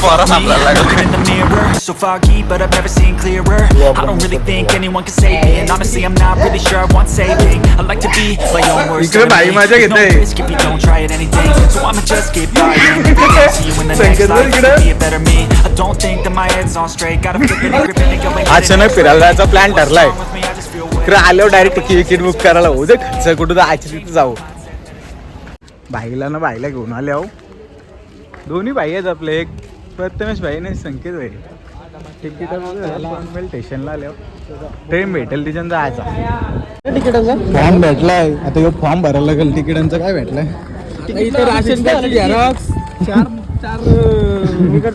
पोरा थांबला Looking in the mirror, so foggy, but I've never seen clearer. I don't really think anyone can save me, and honestly, I'm not really sure I want saving. I like to be my own worst इकडे भाई enemy. मजा There's no घेते. risk if you don't try at anything, so I'ma just get buying. See you in the next life, to be a better me. I don't think that my head's on straight. Gotta flip it and grip it and go and get it. अचानक फिरायला जायचा plan ठरलाय. What's wrong with me? I just feel way इकडे आल्यावर direct ticket book करायला होऊ दे. खर्च कुठं जायचं तिथं जाऊ. भाईला ना भाईला घेऊन आले आहो. दोन्ही भाई आहेत आपले, एक प्रथमेश भाई नाही संकेत भाई. तिकीट स्टेशनला आल्यावर ट्रेन भेटेल तिच्यानं जायचा. तिकिटाचा फॉर्म भेटलाय, आता ह्यो फॉर्म भरायला लागेल. तिकिटांचं काय भेटलंय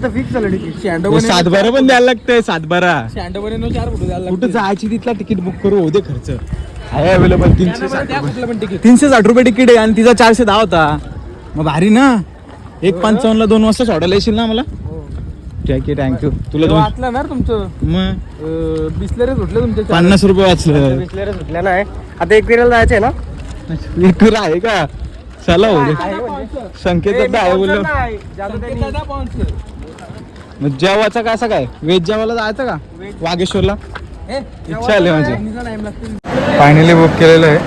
फिक्स झालं तिकीट. सातबारा पण द्यायला लागतंय. सातबारा कुठं जायची तिथला तिकीट बुक करू होते. खर्च आहे अवेलेबल 360 रुपये तिकीट आहे आणि तिचा 410 होता. मग भारी ना. 1:55 2 वाजता सोडायला येशील ना मला. ठीक आहे, थँक्यू. तुला वाचलं ना तुमचं मग बिस्लरी सुटले तुमचे 50 रुपये वाचलं. बिस्लरी सुटल्या नाही. आता एक फिरायला जायचंय ना. एक आहे का. चला हो दे. संकेत आहे बोललो. मग जेवायचा कसं काय. व्हेज जेवायला जायचं का वागेश्वरला. इच्छा आली माझी. फायनली बुक केलेलं आहे.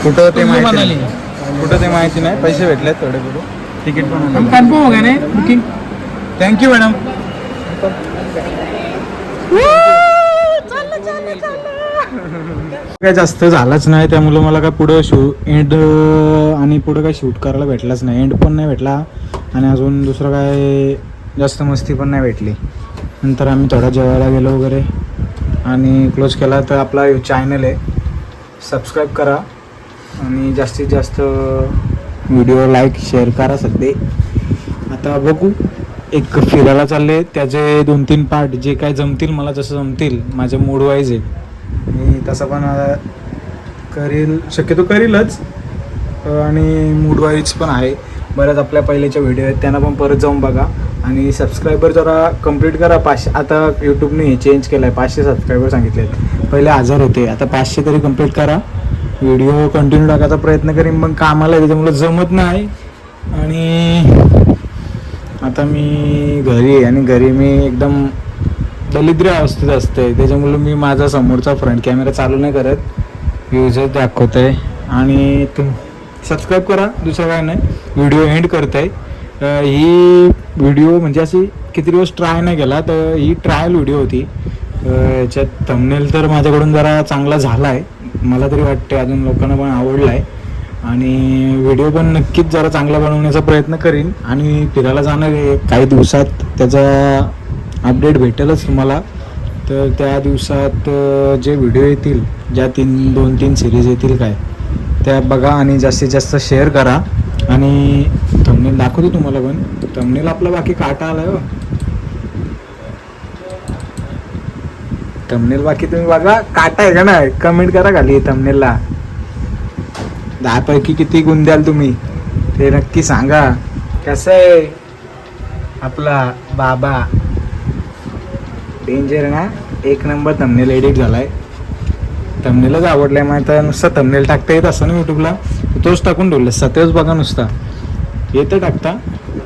कुठं ते माहिती नाही. पैसे भेटले थोडे थोडे. तिकीट पण कन्फर्म हो गया नाही बुकिंग. Thank you madam. काय जास्त झालाच नाही, त्यामुळे मला काय पुढं एंड आणि पुढं काय शूट करायला भेटलाच नाही. एंड पण नाही भेटला आणि अजून दुसरं काय जास्त मस्ती पण नाही भेटली. नंतर आम्ही थोडा जेवायला गेलो वगैरे आणि क्लोज केला. तर आपला चॅनल आहे, सबस्क्राईब करा आणि जास्तीत जास्त व्हिडिओ लाईक शेअर करा. सध्या आता बघू, एक फिरायला चालले, त्याचे 2-3 पार्ट जे काय जमतील मला, जसं जमतील माझ्या मूड वाईज आहे. मी तसं पण करील, शक्यतो करीलच आणि मूड वाईज पण आहे. बऱ्याच आपल्या पहिल्याच्या व्हिडिओ आहेत, त्यांना पण परत जाऊन बघा आणि सबस्क्रायबर जरा कंप्लीट करा. 500 आता यूट्यूबने चेंज केलं आहे, 500 सबस्क्रायबर सांगितले आहेत. पहिले 1000 होते, आता 500 तरी कंप्लीट करा. व्हिडिओ कंटिन्यू टाकायचा प्रयत्न करीन, मग कामाला आहे त्याच्यामुळे जमत नाही. आणि आता मी घरी आहे आणि घरी मी एकदम दलिद्र अवस्थेत असते, त्याच्यामुळे मी माझा समोरचा फ्रंट कॅमेरा चालू नाही करत, व्ह्यूजच दाखवत आहे. आणि सबस्क्राईब करा, दुसरं काय नाही. व्हिडिओ एंड करत आहे. ही व्हिडिओ म्हणजे अशी किती दिवस ट्राय नाही केला, तर ही ट्रायल व्हिडिओ होती. याच्यात थंबनेल तर माझ्याकडून जरा चांगला झाला आहे, मला तरी वाटते. अजून लोकांना पण आवडला आहे आणि व्हिडिओ पण नक्कीच जरा चांगला बनवण्याचा प्रयत्न करीन. आणि फिरायला जाणार आहे काही दिवसात, त्याचा अपडेट भेटेलच तुम्हाला. तर त्या दिवसात जे व्हिडिओ येतील, ज्या 2-3 सिरीज येतील काय, त्या बघा आणि जास्तीत जास्त शेअर करा. आणि थंबनेल दाखवतो तुम्हाला, पण थंबनेल आपला बाकी काटा आला आहे. थंबनेल बाकी तुम्ही बघा, काटा आहे का नाही कमेंट करा खाली थंबनेलला. 10 पैकी किती गुण द्याल तुम्ही ते नक्की सांगा. कसं आहे आपला बाबा, डेंजर ना. 1 नंबर थंबनेल एडिट झालाय. थंबनेलच आवडलाय. मग तर नुसतं थंबनेल टाकता येत असं ना यूट्यूबला, तोच टाकून ठेवलं. सतत बघा नुसता येतं टाकता,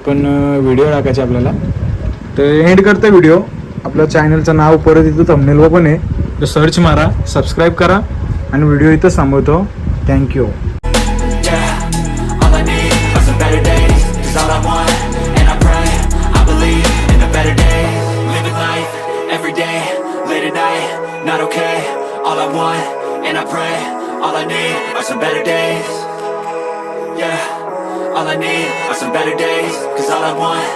पण व्हिडिओ टाकायचे आपल्याला. तर एंड करतो व्हिडिओ. आपल्या चॅनलचं नाव परत इथं थंबनेलवर पण आहे, तर सर्च मारा, सबस्क्राईब करा आणि व्हिडिओ इथं थांबवतो. Thank you. Not okay, all I want, and I pray, all I need are some better days. Yeah, all I need are some better days, 'cause all I want